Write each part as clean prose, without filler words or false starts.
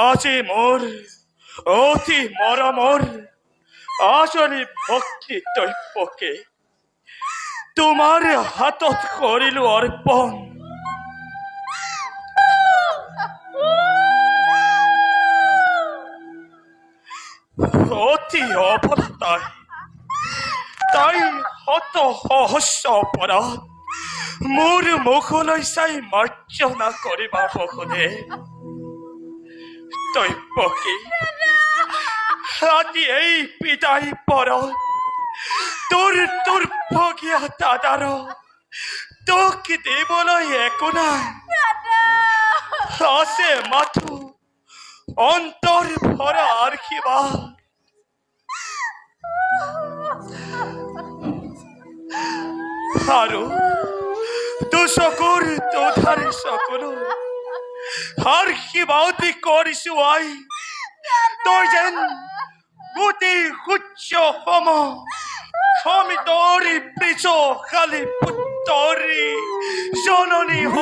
আজি মোর অতি মরমর আসলে ভক্তি দৈপকে তোমার হাতত করিল অর্পণ। অতি অপরাধ তাই হত সহস্র অপরাধ মোর মুখলৈ চাই মাৰ্জনা কৰিবা বহুদে দৈপকী। আজি এই বিদায় পৰত তোৰ দুৰ্ভগীয়া দাদাৰ তোক দিবলৈ একো নাই, আছে মাথো অন্তৰ ভৰা আশীৰ্বাদ। আৰু দুচকুৰ তোধাৰ চকুলো আশীৰ্বাদ কৰিছো আই, তই যেন গোটেই সূৰ্য সম সমিতৰি পিছ খালি পুত্ৰী জননী হ।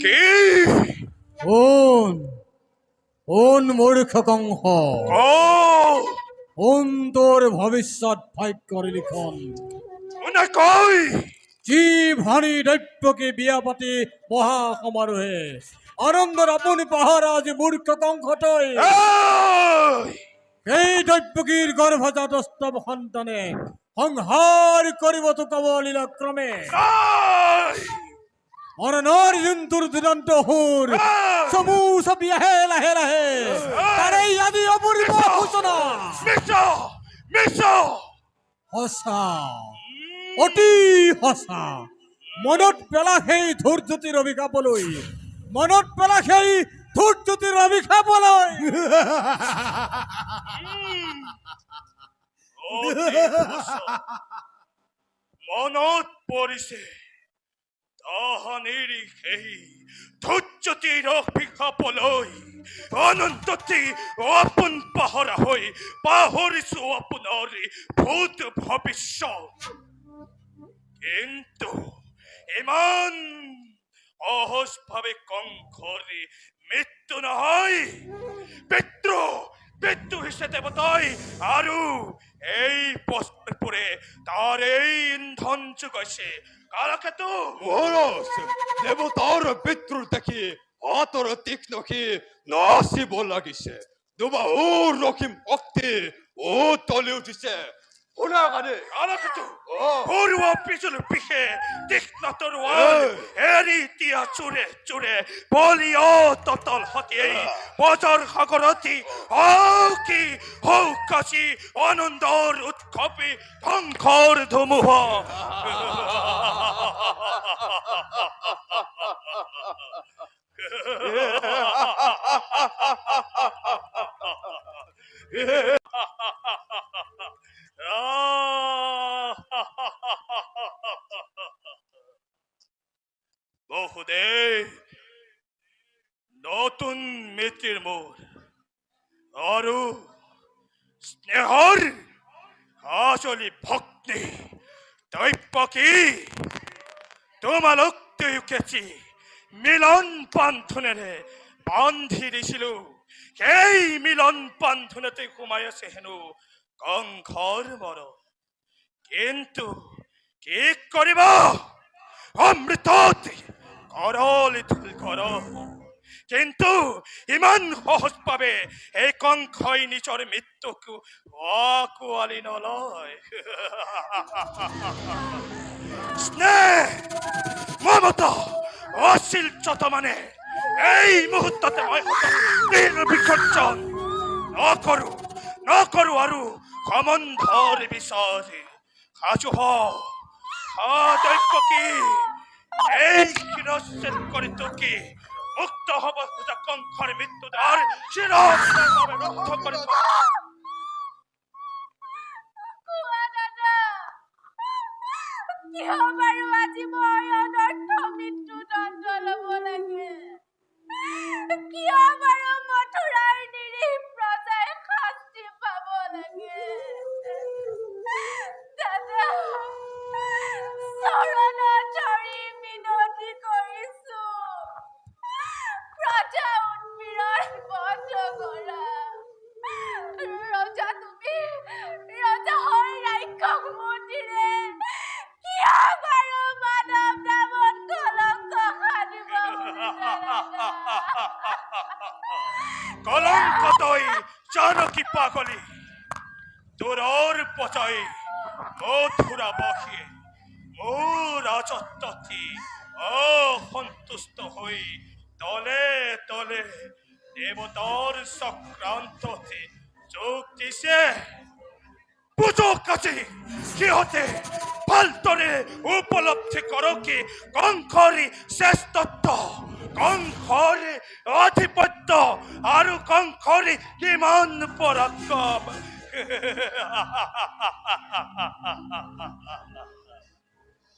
কি কোন মূৰ্খ কংস, কোন তোর ভবিষ্যৎ ভাগ্যর লিখন? যি ভানি দৈত্যকে বিয়া পাতি মহা সমাৰোহে আনন্দৰ আপুনি পাহাৰ আজি মূৰ্খ কংস তই। এই দৈত্যকীৰ গৰ্ভজাত স্তৱ সন্তানে সংহাৰ কৰিব তোকাবলীলা ক্ৰমে মৰণৰ যোনটোৰ দুৰন্ত সুৰ চমু চাপি আহে লাহে লাহে, তাৰেই আজি অপূৰ্ব সূচনা। সঁচা, অতি সঁচা। মনত পেলা সেই ধূৰ্জ্যোতিৰ অভিশাপলৈ, মনত পেলা সেই ধূৰ্জ্যোতিৰ অভিশাপলৈ। মনত পৰিছে তাহানিৰ সেই ধূৰ্জ্যোতিৰ অভিশাপলৈ অনন্ততে আপোন পাহৰা হৈ পাহৰিছো আপোনাৰ ভূত ভৱিষ্যত। কিন্তু ইমান সহজভাৱে কংসৰ মৃত্যু নহয়, পিতৃ হৈছে দেৱতাই আৰু এই পৰে তাৰ এই ইন্ধন যোগাইছে কালকেতু। মহারাজ, দেৱতাৰ পিতৃ দেখি হাতৰ তীক্ষ্ণকে নাচিব লাগিছে, দুবাহুৰ ৰখিম ভক্তি তলি উঠিছে। শুনা কানে কালকেতু ঘৰুৱা পিছল পিছে তীক্ষ্ণ তৰোৱাল এৰি দিয়া চোৰে চোৰে বলিয়া ততল হতিয়াই বজাৰ সাগৰতি কি হৌকাচি আনন্দৰ উৎসৱী ধ্বংসৰ ধুমুহা। মিত্রের মোর আৰু স্নেহৰ আসলি ভক্তি দৈপকী তোমালোক দুয়োকেছি মিলন বান্ধোনেৰে বান্ধি দিছিলো সেই মিলন বান্ধোনতে সোমাই আছে হেনো কংসৰ মৰম কিন্তু কি কৰিব অমৃতত কৰলি তুল কৰ কিন্তু ইমান সহজভাৱে এই কংসই নিজৰ মৃত্যুক আঁকোৱালি নলয় স্নেহ মমতা অশ্লীল যত মানে এই মুহূৰ্ততে মই বিসৰ্জন নকৰো আৰু সমন্ধৰ বিচাৰি সাজু দৈপকী এই শিৰচ্ছেদ কৰি তোকে মুক্ত হব খোজা কংসৰ মৃত্যুদ্বাৰ চিৰভাৱে ৰুদ্ধ কৰি কোৱা দাদা কিয় বাৰু আজি মই অনৰ্থ মৃত্যু দণ্ড ল'ব লাগে কিয় বাৰু মথুৰাৰ নিৰীহ প্ৰজাই শাস্তি পাব লাগে দাদা চৰণত ধৰি মিনতি কৰিছো প্ৰজা উৎপীড়ন বন্ধ কৰা ৰজা তুমি ৰজা হৈ ৰাক্ষস মন্দিৰে কিয় বাৰু মানৱ নামত কলংক সানিব কলংক তই জানকী পাগলী তোৰৰ পচই মথুৰা বাসীয়ে মোৰ ৰাজত্বতি অসন্তুষ্ট হৈ তলে তলে দেৱতাৰ চক্ৰান্ততে যোগ দিছে বুজক আজি সিহঁতে ভালদৰে উপলব্ধি কৰক কি কংসৰ শ্ৰেষ্ঠত্ব কংসৰ আধিপত্য আৰু কংসৰ কিমান পৰাক্ৰম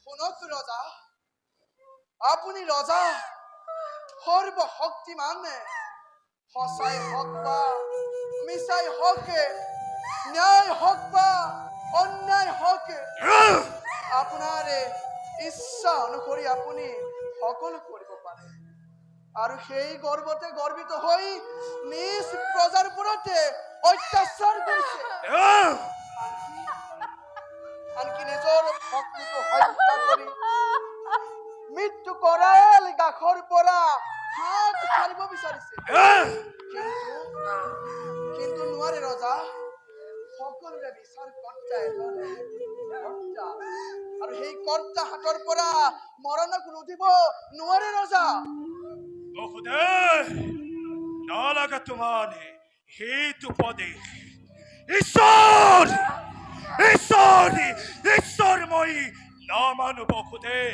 শুনক ৰজা আপুনি ৰজা সৰ্বশক্তিমান সঁচাই হওক বা মিছাই হওক ন্যায় হওক বা অন্যায় হওক আপোনাৰ ইচ্ছা অনুসৰি আপুনি সকলো কৰিব পাৰে আৰু সেই গৰ্বতে গৰ্বিত হৈ নিজ প্ৰজাৰ ওপৰতে অত্যাচাৰ কৰিছে আনকি নিজৰ ভক্তিটো হত্যা কৰি মৃত্যু কৰাল গাখৰ পৰা হাত সাৰিব বিচাৰিছে কিন্তু নোৱাৰে ৰজা সকলোৰে বিচাৰ কৰ্তা এজনে কৰ্তা আৰু সেই কৰ্তা হাতৰ পৰা মৰণক ৰুধিব নোৱাৰে ৰজা বহুদেৱ নালাগে তোমাৰ সেইটো উপদেশ ঈশ্বৰ মই নামানো বহুদেৱ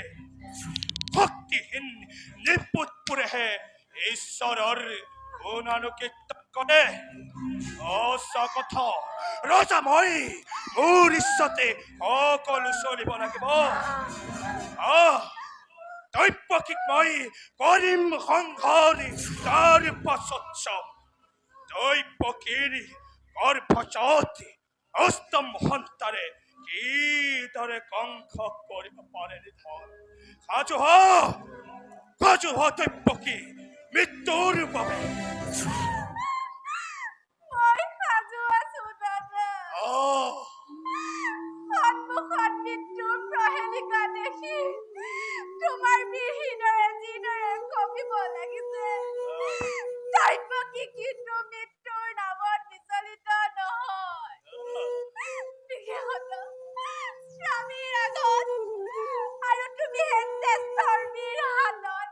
ভক্তিহীন নিপুতপুৰেহে ঈশ্বৰৰ গুণানুকীৰ্তন কৰে সঁচা কথা ৰজা মই মোৰ ইচ্ছাতে সকলো চলিব লাগিব দৈপকীক মই কৰিম সংঘৰ তাৰ পাছত চাম দৈপকীৰ গৰ্ভজাত অষ্টম সন্তানে কিদৰে কংসক কৰিব পাৰে নিধন সাজু হ দৈপকী মৃত্যুৰ বাবে মই সাজু আছো দাদা সন্মুখত মৃত্যুৰ প্ৰহেলিকা দেখি তোমাৰ বিহীনৰে যিদৰে কঁপিব লাগিছে দৈপকী কিন্তু মৃত্যুৰ নামত বিচলিত নহয় বিশেষত স্বামীৰ আগত আৰু তুমি ধৰ্মীৰ হাতত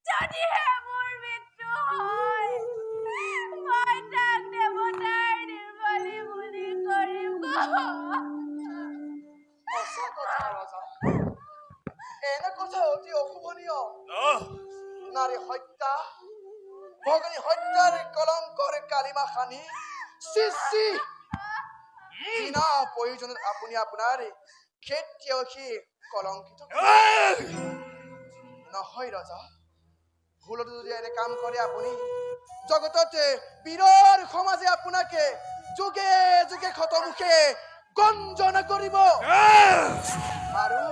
যদিহে মোৰ মৃত্যু হয় মই তাক দেৱতাৰ নিৰ্বলি বুলি কৰিম সঁচা কথা ৰজা এনে কথা অতি অশুভনীয় নাৰী হত্যা ভগনী হত্যাৰ কলংকৰ কালিমা খানি সৃষ্টি বিনা প্ৰয়োজনত আপুনি আপোনাৰ খেতিয়কী কলংকিত নহয় ৰজা ভুলতো যদি এনে কাম কৰে আপুনি জগততে বীৰৰ সমাজে আপোনাকে যুগে যুগে ক্ষতমুখে গঞ্জনা কৰিব আৰু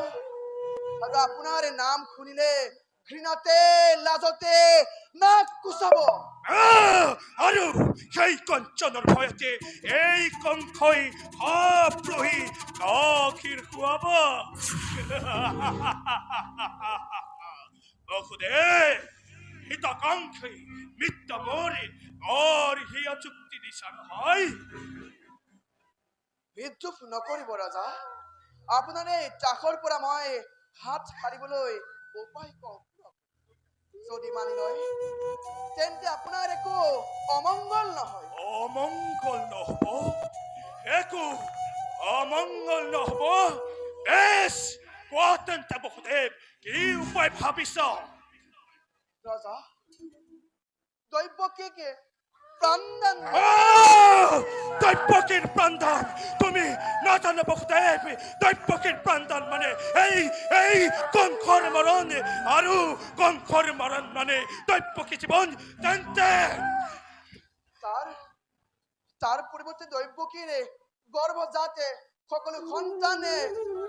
আৰু আপোনাৰ নাম শুনিলে ঘৃণাতে লাজতে নাক কুচাব আৰু সেই কঞ্চনৰ ভয়তে এই কংসই ভাৱ ৰহি গাখীৰ খুৱাব বসুদেৱ হিতাকাংক্ষী মিত্ত মৰে और হিয়া চুক্তি দিছা নহয় বিদ্ৰুপ নকৰিব ৰজা আপোনাৰ এই চাখৰ পৰা মই হাত সাৰিবলৈ উপায় কওক যদি মানি লয় তেন্তে আপোনাৰ একো অমংগল নহয় অমঙ্গল নহব একো অমঙ্গল নহব বেশ কোৱা তেন্তে বসুদেৱ কি উপায় ভাবিছ ৰজা দৈব্যকে প্ৰাণদান দৈব্যকীৰ প্ৰাণদান তুমি নাজানো বসুদেৱ দৈব্যকীৰ প্ৰাণদান মানে এই কংসৰ মৰণ আৰু কংসৰ মৰণ মানে দৈব্যকী জীৱন তেন্তে তাৰ পৰিৱৰ্তে দৈব্যকীৰ গৰ্ভজাতে সকলো সন্তানে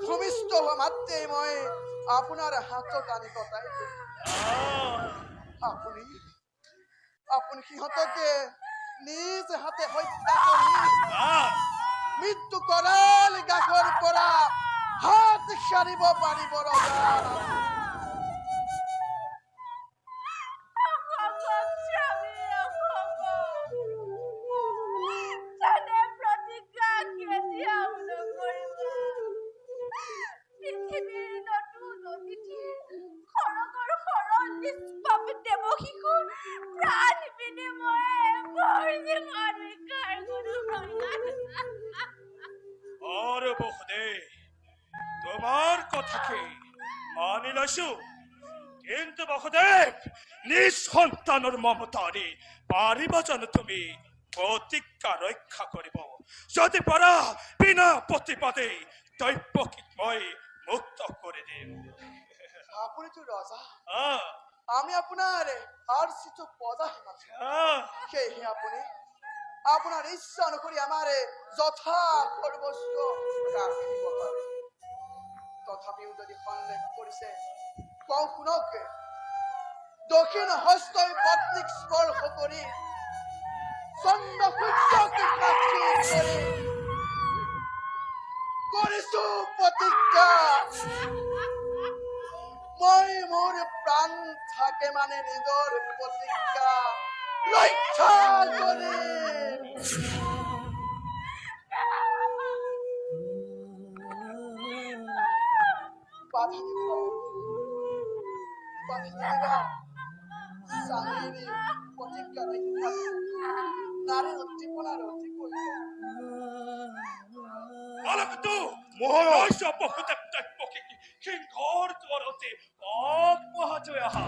ভূমিষ্ঠ হোৱা মাত্ৰেই মই আপোনাৰ হাতত আনি কটাই দিম। আপুনি সিহঁতকে নিজ হাতে হত্যা কৰি মৃত্যু কৰাল গাখৰ পৰা হাত সাৰিব পাৰিব ৰজা আরে বসুদেৱ তোমাৰ কথাকে মানি লৈছো কিন্তু বসুদেৱ নিজ সন্তানৰ মমতাৰে পাৰিব জানো তুমি প্ৰতিজ্ঞা ৰক্ষা কৰিব যদি পাৰা বিনা প্ৰতিবাদে দৈব্যকীক মই মুক্ত কৰি দিম আপুনিতো ৰজা আহ, আমি আপোনাৰ আৰ্চিত পদা আহ, সেয়েহে আপুনি আপোনাৰ ইচ্ছা অনুসৰি আমাৰ যথা সৰ্বস্ব ৰাখিব পাৰে তথাপিও যদি সন্দেহ কৰিছে কওঁ শুনক দক্ষিণ হস্তই পত্নীক স্পৰ্শ কৰি চন্দ্ৰ সূৰ্যকে সাক্ষী কৰি কৰিছো প্ৰতিজ্ঞা মই মোৰ প্ৰাণ থাকে মানে নিজৰ প্ৰতিজ্ঞা ৰক্ষা কৰিম স্বামীৰ প্ৰতিজ্ঞা ৰক্ষা নাৰীৰ উদ্দীপনাৰ অধিক অলপতো মহাৰাজ বসুদেৱ দৈব্যকীক সিংহৰ দ্বাৰতে আগবঢ়াই থৈ আহা